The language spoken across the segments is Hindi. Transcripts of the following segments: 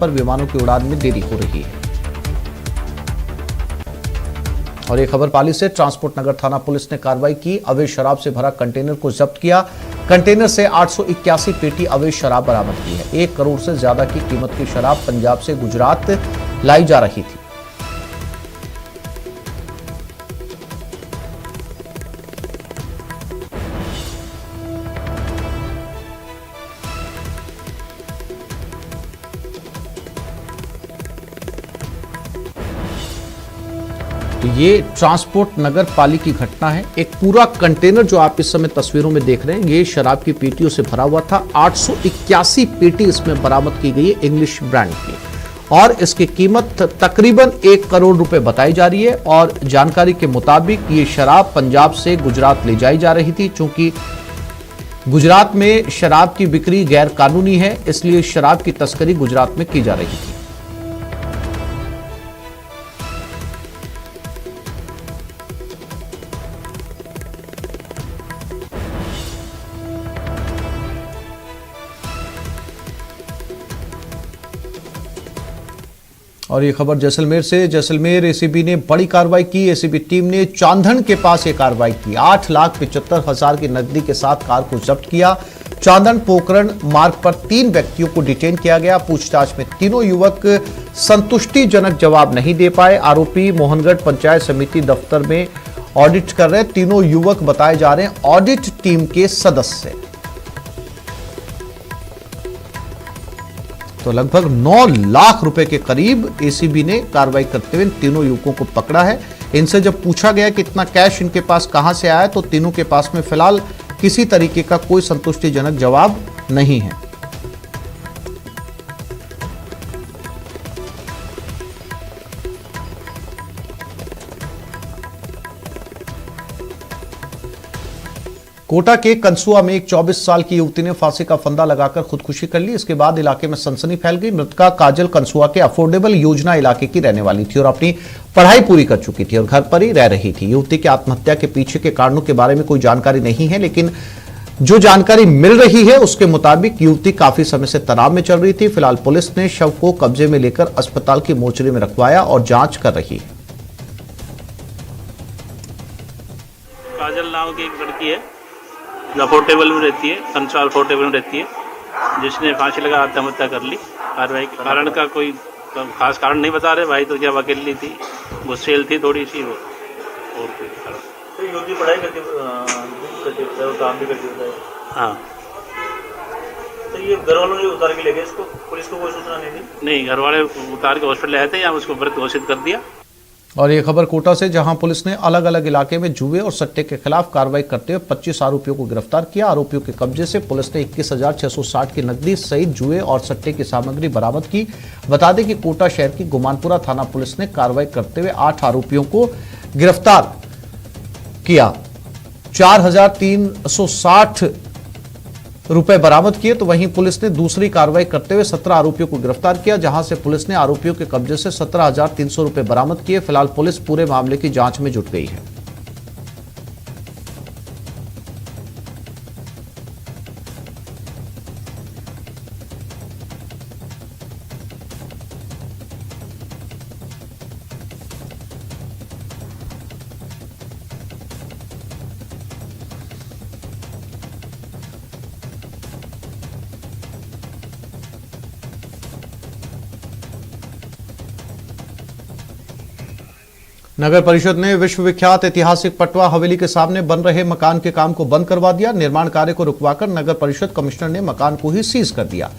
पर विमानों की उड़ान में देरी हो रही है। और ये खबर पाली से, ट्रांसपोर्ट नगर थाना पुलिस ने कार्रवाई की। अवैध शराब से भरा कंटेनर को जब्त किया। कंटेनर से 881 पेटी अवैध शराब बरामद की है। 1 करोड़ से ज्यादा की कीमत की शराब पंजाब से गुजरात लाई जा रही थी। तो ये ट्रांसपोर्ट नगर पाली की घटना है। एक पूरा कंटेनर जो आप इस समय तस्वीरों में देख रहे हैं, ये शराब की पेटियों से भरा हुआ था। 881 पेटी इसमें बरामद की गई है इंग्लिश ब्रांड की, और इसकी कीमत तकरीबन 1 करोड़ रुपए बताई जा रही है। और जानकारी के मुताबिक ये शराब पंजाब से गुजरात ले जाई जा रही थी। चूंकि गुजरात में शराब की बिक्री गैर कानूनी है, इसलिए शराब की तस्करी गुजरात में की जा रही थी। और ये खबर जैसलमेर से, जैसलमेर एसीबी ने बड़ी कार्रवाई की। एसीबी टीम ने चांदन के पास ये कार्रवाई की। 8,75,000 की नकदी के साथ कार को जब्त किया। चांदन पोखरण मार्ग पर 3 व्यक्तियों को डिटेन किया गया। पूछताछ में तीनों युवक संतुष्टिजनक जवाब नहीं दे पाए। आरोपी मोहनगढ़ पंचायत समिति दफ्तर में ऑडिट कर रहे। तीनों युवक बताए जा रहे हैं ऑडिट टीम के सदस्य। तो लगभग 9 लाख रुपए के करीब एसीबी ने कार्रवाई करते हुए इन तीनों युवकों को पकड़ा है। इनसे जब पूछा गया कि इतना कैश इनके पास कहां से आया, तो तीनों के पास में फिलहाल किसी तरीके का कोई संतुष्टिजनक जवाब नहीं है। कोटा के कंसुआ में एक 24 साल की युवती ने फांसी का फंदा लगाकर खुदकुशी कर ली। इसके बाद इलाके में सनसनी फैल गई। मृतका काजल कंसुआ के अफोर्डेबल योजना इलाके की रहने वाली थी और अपनी पढ़ाई पूरी कर चुकी थी और घर पर ही रह रही थी। युवती की आत्महत्या के पीछे के कारणों के बारे में कोई जानकारी नहीं है, लेकिन जो जानकारी मिल रही है उसके मुताबिक युवती काफी समय से तनाव में चल रही थी। फिलहाल पुलिस ने शव को कब्जे में लेकर अस्पताल की मोर्चरी में रखवाया और जांच कर रही है। काजल नाम की एक लड़की है जो अफोर्डेबल में रहती है, कंसुआ अफोर्डेबल में रहती है, जिसने फांसी लगा आत्महत्या कर ली। कार्रवाई कारण का कोई खास कारण नहीं बता रहे भाई, तो क्या अकेली थी, गुस्सेल थी थोड़ी सी वो, और कोई कारण। तो युवती पढ़ाई करती होता है, काम भी करती होता है। हाँ, तो ये घर वालों ने उतार के ले गए इसको, पुलिस को कोई सूचना नहीं दी? नहीं, घर वाले उतार के हॉस्पिटल आए थे, या उसको मृत घोषित कर दिया। और ये खबर कोटा से, जहां पुलिस ने अलग अलग इलाके में जुए और सट्टे के खिलाफ कार्रवाई करते हुए 25 आरोपियों को गिरफ्तार किया। आरोपियों के कब्जे से पुलिस ने 21,660 की नकदी सहित जुए और सट्टे की सामग्री बरामद की। बता दें कि कोटा शहर की गुमानपुरा थाना पुलिस ने कार्रवाई करते हुए 8 आरोपियों को गिरफ्तार किया। 4,360 रुपए बरामद किए। तो वहीं पुलिस ने दूसरी कार्रवाई करते हुए 17 आरोपियों को गिरफ्तार किया, जहां से पुलिस ने आरोपियों के कब्जे से 17,300 रुपए बरामद किए। फिलहाल पुलिस पूरे मामले की जांच में जुट गई है। नगर परिषद ने विश्वविख्यात ऐतिहासिक पटवा हवेली के सामने बन रहे मकान के काम को बंद करवा दिया। निर्माण कार्य को रुकवाकर नगर परिषद कमिश्नर ने मकान को ही सीज कर दिया।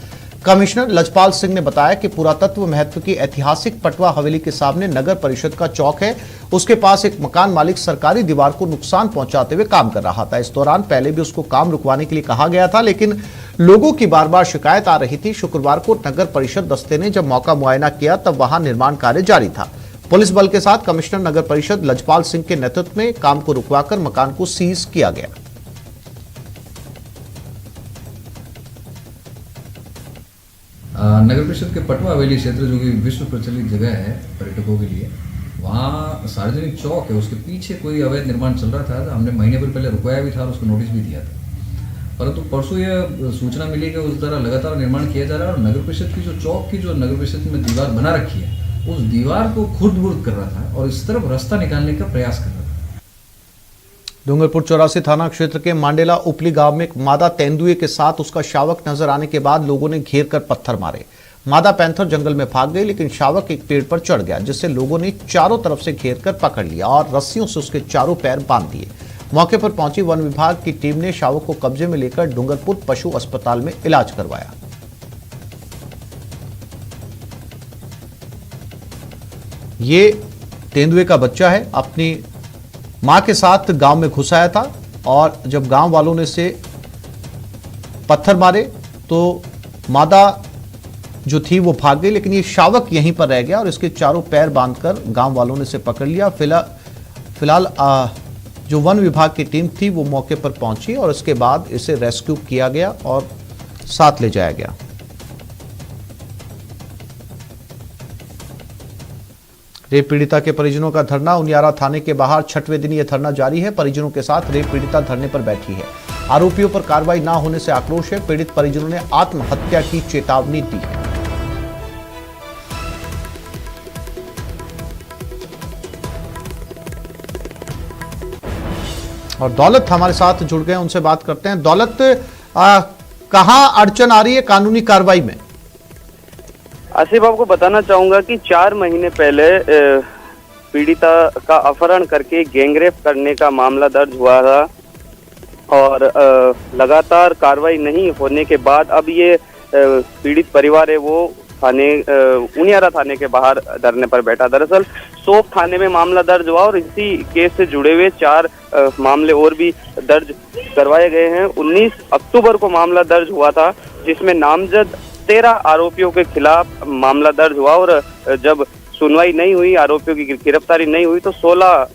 कमिश्नर लजपाल सिंह ने बताया कि पुरातत्व महत्व की ऐतिहासिक पटवा हवेली के सामने नगर परिषद का चौक है। उसके पास एक मकान मालिक सरकारी दीवार को नुकसान पहुंचाते हुए काम कर रहा था। इस दौरान पहले भी उसको काम रुकवाने के लिए कहा गया था, लेकिन लोगों की बार बार शिकायत आ रही थी। शुक्रवार को नगर परिषद दस्ते ने जब मौका मुआयना किया, तब वहां निर्माण कार्य जारी था। पुलिस बल के साथ कमिश्नर नगर परिषद लजपाल सिंह के नेतृत्व में काम को रुकवाकर मकान को सीज किया गया। नगर परिषद के पटवा हवेली क्षेत्र, जो कि विश्व प्रचलित जगह है पर्यटकों के लिए, वहाँ सार्वजनिक चौक है, उसके पीछे कोई अवैध निर्माण चल रहा था। हमने महीने भर पहले रुकवाया भी था और उसको नोटिस भी दिया था। परंतु परसों यह सूचना मिली कि उस द्वारा लगातार निर्माण किया जा रहा है और नगर परिषद की जो चौक की जो नगर परिषद में दीवार बना रखी है उस दीवार को खुर्द-बुर्द कर रहा था और इस तरफ रास्ता निकालने का प्रयास कर रहा था। डूंगरपुर 84 थाना क्षेत्र के मांडेला उपली गांव में एक मादा तेंदुए के साथ उसका शावक नजर आने के बाद लोगों ने घेर कर पत्थर मारे। मादा पैंथर जंगल में भाग गई, लेकिन शावक एक पेड़ पर चढ़ गया, जिससे लोगों ने चारों तरफ से घेर कर पकड़ लिया और रस्सियों से उसके चारों पैर बांध दिए। मौके पर पहुंची वन विभाग की टीम ने शावक को कब्जे में लेकर डूंगरपुर पशु अस्पताल में इलाज करवाया। ये तेंदुए का बच्चा है, अपनी मां के साथ गांव में घुस आया था और जब गांव वालों ने इसे पत्थर मारे तो मादा जो थी वो भाग गई, लेकिन ये शावक यहीं पर रह गया और इसके चारों पैर बांधकर गांव वालों ने इसे पकड़ लिया। फिलहाल जो वन विभाग की टीम थी वो मौके पर पहुंची और इसके बाद इसे रेस्क्यू किया गया और साथ ले जाया गया। रेप पीड़िता के परिजनों का धरना उनियारा थाने के बाहर 6वें दिन यह धरना जारी है। परिजनों के साथ रेप पीड़िता धरने पर बैठी है। आरोपियों पर कार्रवाई न होने से आक्रोश है। पीड़ित परिजनों ने आत्महत्या की चेतावनी दी है। और दौलत हमारे साथ जुड़ गए, उनसे बात करते हैं। दौलत, कहां अड़चन आ रही है कानूनी कार्रवाई में? आसिफ, आपको बताना चाहूंगा कि 4 महीने पहले पीड़िता का अपहरण करके गैंगरेप करने का मामला दर्ज हुआ था और लगातार कार्रवाई नहीं होने के बाद अब ये पीड़ित परिवार है वो उनियारा थाने के बाहर धरने पर बैठा। दरअसल सोप थाने में मामला दर्ज हुआ और इसी केस से जुड़े हुए 4 मामले और भी दर्ज करवाए गए हैं। 19 अक्टूबर को मामला दर्ज हुआ था, जिसमें नामजद 13 आरोपियों के खिलाफ मामला दर्ज हुआ और जब सुनवाई नहीं हुई, आरोपियों की गिरफ्तारी नहीं हुई, तो 16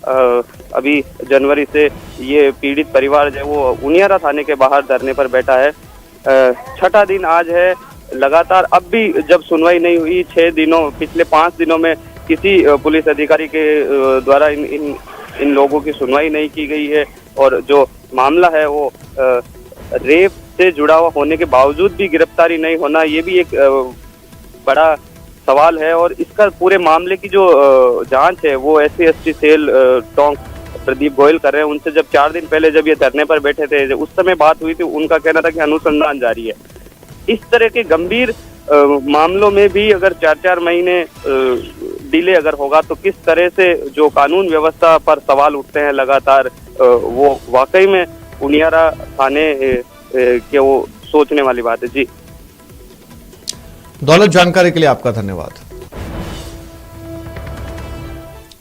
अभी जनवरी से ये पीड़ित परिवार जो है वो उनियारा थाने के बाहर धरने पर बैठा है। 6ठा दिन आज है। लगातार अब भी जब सुनवाई नहीं हुई, पिछले 5 दिनों में किसी पुलिस अधिकारी के द्वारा इन लोगों की सुनवाई नहीं की गई है और जो मामला है वो रेप से जुड़ा हुआ होने के बावजूद भी गिरफ्तारी नहीं होना, ये भी एक बड़ा सवाल है। और इसका पूरे मामले की जो जांच है वो SC/ST सेल टोंक प्रदीप गोयल कर रहे हैं। उनसे जब 4 दिन पहले जब ये धरने पर बैठे थे, उस समय बात हुई थी, उनका कहना था कि अनुसंधान जारी है। इस तरह के गंभीर मामलों में भी अगर 4-4 महीने डिले अगर होगा तो किस तरह से जो कानून व्यवस्था पर सवाल उठते हैं लगातार, वो वाकई में उनियारा थाने के वो सोचने वाली बात है। जी दौलत, जानकारी के लिए आपका धन्यवाद।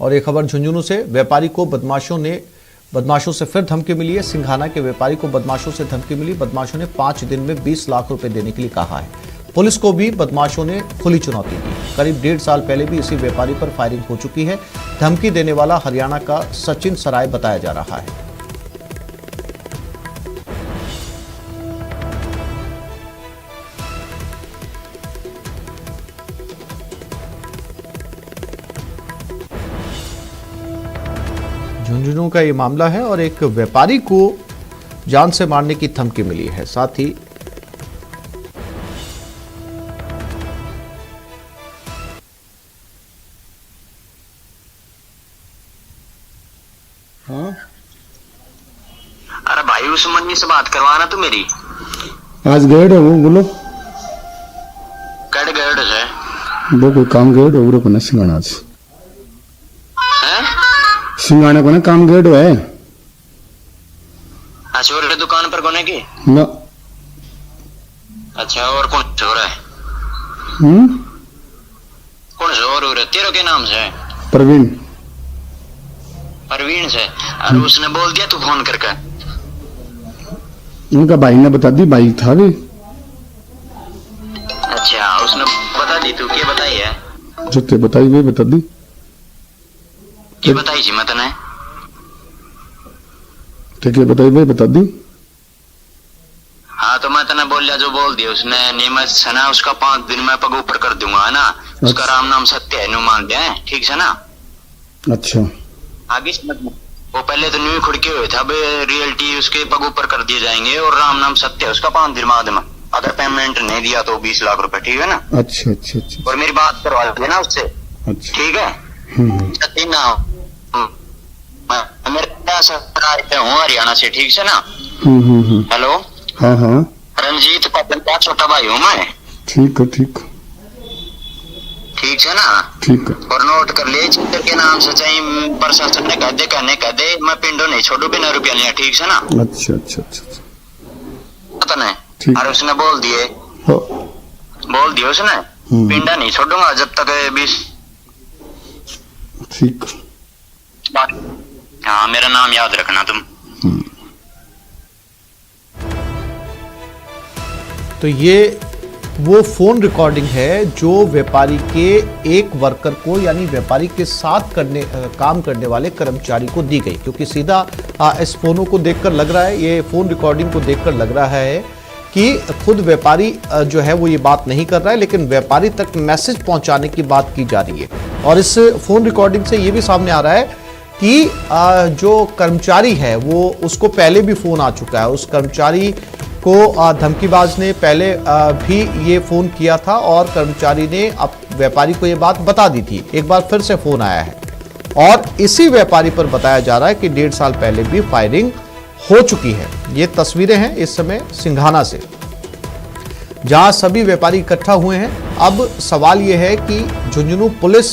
और एक खबर झुंझुनू से, व्यापारी को बदमाशों से फिर धमकी मिली है। सिंघाना के व्यापारी को बदमाशों से धमकी मिली। बदमाशों ने 5 दिन में 20 लाख रुपए देने के लिए कहा है। पुलिस को भी बदमाशों ने खुली चुनौती दी। करीब 1.5 साल पहले भी इसी व्यापारी पर फायरिंग हो चुकी है। धमकी देने वाला हरियाणा का सचिन सराय बताया जा रहा है। झुंझुनू का ये मामला है और एक व्यापारी को जान से मारने की धमकी मिली है। साथ ही अरे भाई उस मन्नी से बात करवाना तू मेरी। आज गए हो बोलो कट गए से वो कोई काम गए हो वो को सिंगाना आज सिंगाना को ना काम गए है। अच्छा और दुकान पर कोने की ना। अच्छा और कौन सो रहा है? कौन सो रहा है? तेरे के नाम से? प्रवीण। प्रवीण से? और उसने बोल दिया तू फोन करके? उनका भाई ने बता दी, भाई था भी। अच्छा उसने बता दी, तू क्या बताई है? जो ते बताई वे बता दी। क्या बताई जी मैं तने? ते क्या बताई वे बता दी। हाँ तो मैं तने बोल लिया जो बोल दिया उसने। नियमित से ना उसका 5 दिन में पग ऊपर कर दूंगा है ना। उसका राम नाम सत्य है, नु मान दे, ठीक है ना? अच्छा आगे मत वो पहले तो न्यू खुड़के हुए थे, अब रियल्टी उसके पग ऊपर कर दिए जाएंगे और राम नाम सत्य है उसका 5 दिन बाद में। अगर पेमेंट नहीं दिया तो 20 लाख रुपए, ठीक है ना? अच्छा अच्छा अच्छा और मेरी बात करवा देना उससे, अच्छा। ठीक है? सचिन मैं सरकार पे हूँ हरियाणा से, ठीक से ना? हेलो, हाँ हाँ रंजीत पटन का छोटा भाई हूँ मैं, ठीक है ठीक ठीक है ना? ठीक है। और नोट कर ले, चित्र के नाम से चाहिए प्रशासन ने कह दे मैं पिंडो नहीं छोड़ू बिना रुपया लिया, ठीक है ना? अच्छा अच्छा अच्छा पता नहीं, ठीक। और उसने बोल दिए उसने पिंडा नहीं छोड़ूंगा जब तक 20। ठीक। हाँ, मेरा नाम याद रखना तुम। तो ये वो फोन रिकॉर्डिंग है जो व्यापारी के एक वर्कर को, यानी व्यापारी के साथ काम करने वाले कर्मचारी को दी गई, क्योंकि सीधा इस फोनों को देखकर लग रहा है, ये फोन रिकॉर्डिंग को देखकर लग रहा है कि खुद व्यापारी जो है वो ये बात नहीं कर रहा है, लेकिन व्यापारी तक मैसेज पहुंचाने की बात की जा रही है। और इस फोन रिकॉर्डिंग से ये भी सामने आ रहा है कि जो कर्मचारी है वो उसको पहले भी फोन आ चुका है, उस कर्मचारी को धमकीबाज ने पहले भी ये फोन किया था और कर्मचारी ने अब व्यापारी को ये बात बता दी थी। एक बार फिर से फोन आया है और इसी व्यापारी पर बताया जा रहा है कि 1.5 साल पहले भी फायरिंग हो चुकी है। ये तस्वीरें हैं इस समय सिंघाना से, जहां सभी व्यापारी इकट्ठा हुए हैं। अब सवाल यह है कि झुंझुनू पुलिस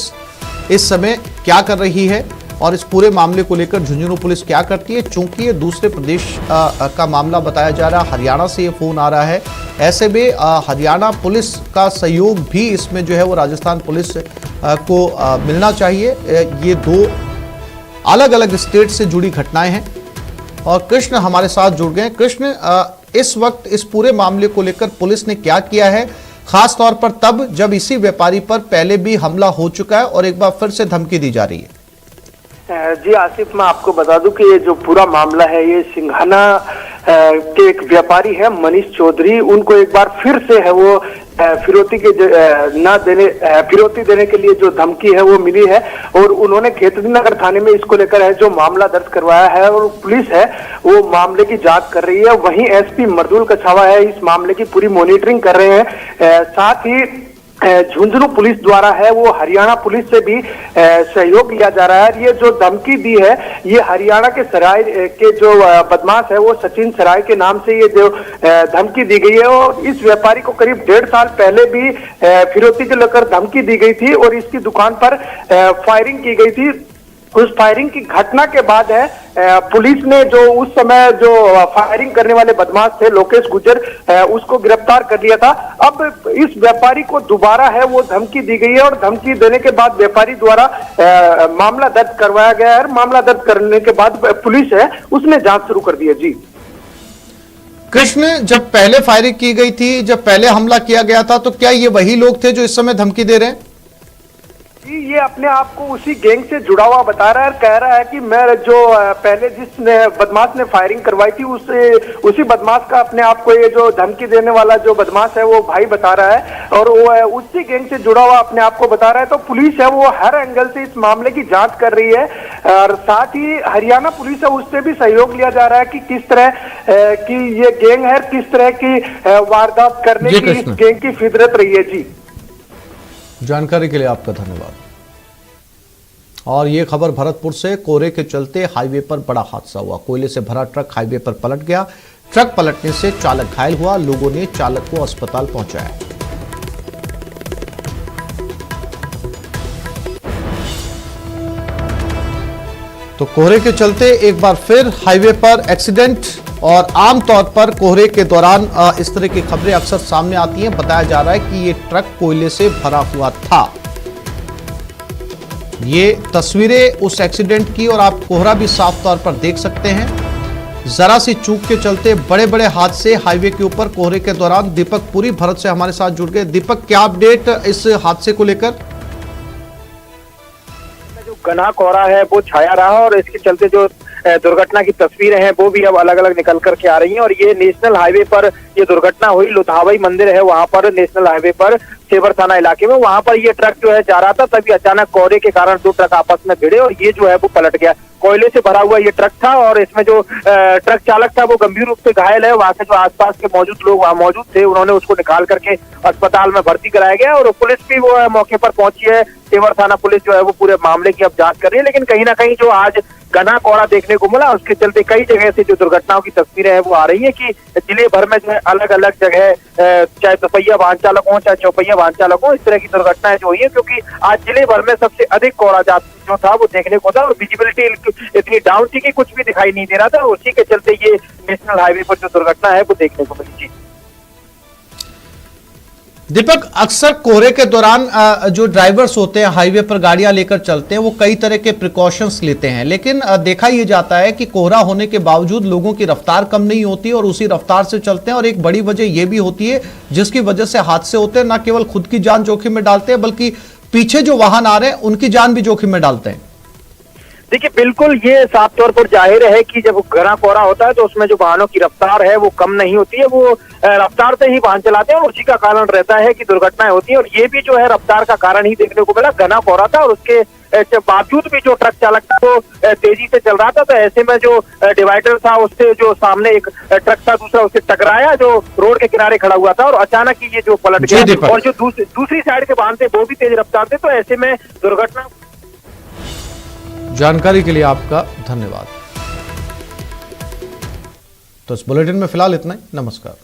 इस समय क्या कर रही है और इस पूरे मामले को लेकर झुंझुनू पुलिस क्या करती है। चूंकि ये दूसरे प्रदेश का मामला बताया जा रहा है, हरियाणा से ये फोन आ रहा है, ऐसे में हरियाणा पुलिस का सहयोग भी इसमें जो है वो राजस्थान पुलिस को मिलना चाहिए। ये 2 अलग अलग स्टेट से जुड़ी घटनाएं हैं। और कृष्ण हमारे साथ जुड़ गए। कृष्ण, इस वक्त इस पूरे मामले को लेकर पुलिस ने क्या किया है, खास तौर पर तब जब इसी व्यापारी पर पहले भी हमला हो चुका है और एक बार फिर से धमकी दी जा रही है? जी आसिफ, मैं आपको बता दूं कि ये जो पूरा मामला है ये सिंघाना के एक व्यापारी है मनीष चौधरी, उनको एक बार फिर से है वो फिरौती देने के लिए जो धमकी है वो मिली है और उन्होंने खेतड़ी नगर थाने में इसको लेकर है जो मामला दर्ज करवाया है और पुलिस है वो मामले की जांच कर रही है। वहीं एसपी मर्दुल कछावा है इस मामले की पूरी मॉनिटरिंग कर रहे हैं। साथ ही झुंझुनू पुलिस द्वारा है वो हरियाणा पुलिस से भी सहयोग लिया जा रहा है। ये जो धमकी दी है ये हरियाणा के सराय के जो बदमाश है वो सचिन सराय के नाम से ये जो धमकी दी गई है और इस व्यापारी को करीब 1.5 साल पहले भी फिरौती को लेकर धमकी दी गई थी और इसकी दुकान पर फायरिंग की गई थी। उस फायरिंग की घटना के बाद है पुलिस ने जो उस समय जो फायरिंग करने वाले बदमाश थे लोकेश गुजर उसको गिरफ्तार कर लिया था। अब इस व्यापारी को दोबारा है वो धमकी दी गई है और धमकी देने के बाद व्यापारी द्वारा मामला दर्ज करवाया गया है। मामला दर्ज करने के बाद पुलिस है उसने जांच शुरू कर दी है। जी कृष्ण, जब पहले फायरिंग की गई थी, जब पहले हमला किया गया था, तो क्या ये वही लोग थे जो इस समय धमकी दे रहे हैं? जी, ये अपने आप को उसी गैंग से जुड़ा हुआ बता रहा है, कह रहा है कि मैं जो पहले जिसने बदमाश ने फायरिंग करवाई थी उसी बदमाश का अपने आप को ये जो धमकी देने वाला जो बदमाश है वो भाई बता रहा है और वो उसी गैंग से जुड़ा हुआ अपने आप को बता रहा है। तो पुलिस है वो हर एंगल से इस मामले की जांच कर रही है और साथ ही हरियाणा पुलिस है उससे भी सहयोग लिया जा रहा है कि किस तरह की ये गैंग है, किस तरह की वारदात करने की इस गैंग की फितरत रही है। जी, जानकारी के लिए आपका धन्यवाद। और ये खबर भरतपुर से, कोहरे के चलते हाईवे पर बड़ा हादसा हुआ। कोयले से भरा ट्रक हाईवे पर पलट गया। ट्रक पलटने से चालक घायल हुआ। लोगों ने चालक को अस्पताल पहुंचाया। तो कोहरे के चलते एक बार फिर हाईवे पर एक्सीडेंट, और आमतौर पर कोहरे के दौरान इस तरह की खबरें अक्सर सामने आती हैं। बताया जा रहा है कि ये ट्रक कोयले से भरा हुआ था। ये तस्वीरें उस एक्सीडेंट की और आप कोहरा भी साफ तौर पर देख सकते हैं। जरा सी चूक के चलते बड़े बड़े हादसे हाईवे के ऊपर कोहरे के दौरान। दीपक पुरी भरत से हमारे साथ जुड़ गए। दीपक, क्या अपडेट इस हादसे को लेकर? जो घना कोहरा है वो छाया रहा और इसके चलते जो दुर्घटना की तस्वीरें हैं वो भी अब अलग अलग निकल करके आ रही हैं। और ये नेशनल हाईवे पर ये दुर्घटना हुई। लुधावई मंदिर है वहां पर नेशनल हाईवे पर सेवर थाना इलाके में, वहां पर ये ट्रक जो है जा रहा था, तभी अचानक कोहरे के कारण 2 ट्रक आपस में भिड़े और ये जो है वो पलट गया। कोयले से भरा हुआ ये ट्रक था और इसमें जो ट्रक चालक था वो गंभीर रूप से घायल है। वहां से जो आसपास के मौजूद लोग वहां मौजूद थे, उन्होंने उसको निकाल करके अस्पताल में भर्ती कराया गया और पुलिस भी वो मौके पर पहुंची है। तेवर थाना पुलिस जो है वो पूरे मामले की अब जांच कर रही है। लेकिन कहीं ना कहीं जो आज घना कोहरा देखने को मिला, उसके चलते कई जगह से जो दुर्घटनाओं की तस्वीरें हैं वो आ रही है कि जिले भर में जो है अलग अलग जगह चाहे दोपहिया वाहन चालक हो चाहे चौपहिया वाहन चालक हो, इस तरह की दुर्घटनाएं जो हुई है, क्योंकि आज जिले भर में सबसे अधिक कोहरा जो था वो देखने को था और विजिबिलिटी इतनी डाउन थी कि कुछ भी दिखाई नहीं दे रहा था। उसी के चलते ये नेशनल हाईवे पर जो दुर्घटना है वो देखने को मिली। दीपक, अक्सर कोहरे के दौरान जो ड्राइवर्स होते हैं हाईवे पर गाड़ियां लेकर चलते हैं वो कई तरह के प्रिकॉशंस लेते हैं, लेकिन देखा यह जाता है कि कोहरा होने के बावजूद लोगों की रफ्तार कम नहीं होती और उसी रफ्तार से चलते हैं। और एक बड़ी वजह यह भी होती है जिसकी वजह से हादसे होते हैं, न केवल खुद की जान जोखिम में डालते हैं बल्कि पीछे जो वाहन आ रहे हैं उनकी जान भी जोखिम में डालते हैं। देखिए, बिल्कुल ये साफ तौर पर जाहिर है कि जब घना कोहरा होता है तो उसमें जो वाहनों की रफ्तार है वो कम नहीं होती है, वो रफ्तार से ही वाहन चलाते हैं और उसी का कारण रहता है कि दुर्घटनाएं होती हैं। और ये भी जो है रफ्तार का कारण ही देखने को मिला। घना कोहरा था और उसके बावजूद भी जो ट्रक चालक था वो तेजी से चल रहा था, तो ऐसे में जो डिवाइडर था उससे जो सामने एक ट्रक था दूसरा उससे टकराया जो रोड के किनारे खड़ा हुआ था और अचानक ही ये जो पलट गया और जो दूसरी साइड के वाहन थे वो भी तेज रफ्तार थे, तो ऐसे में दुर्घटना। जानकारी के लिए आपका धन्यवाद। तो इस बुलेटिन में फिलहाल इतना ही। नमस्कार।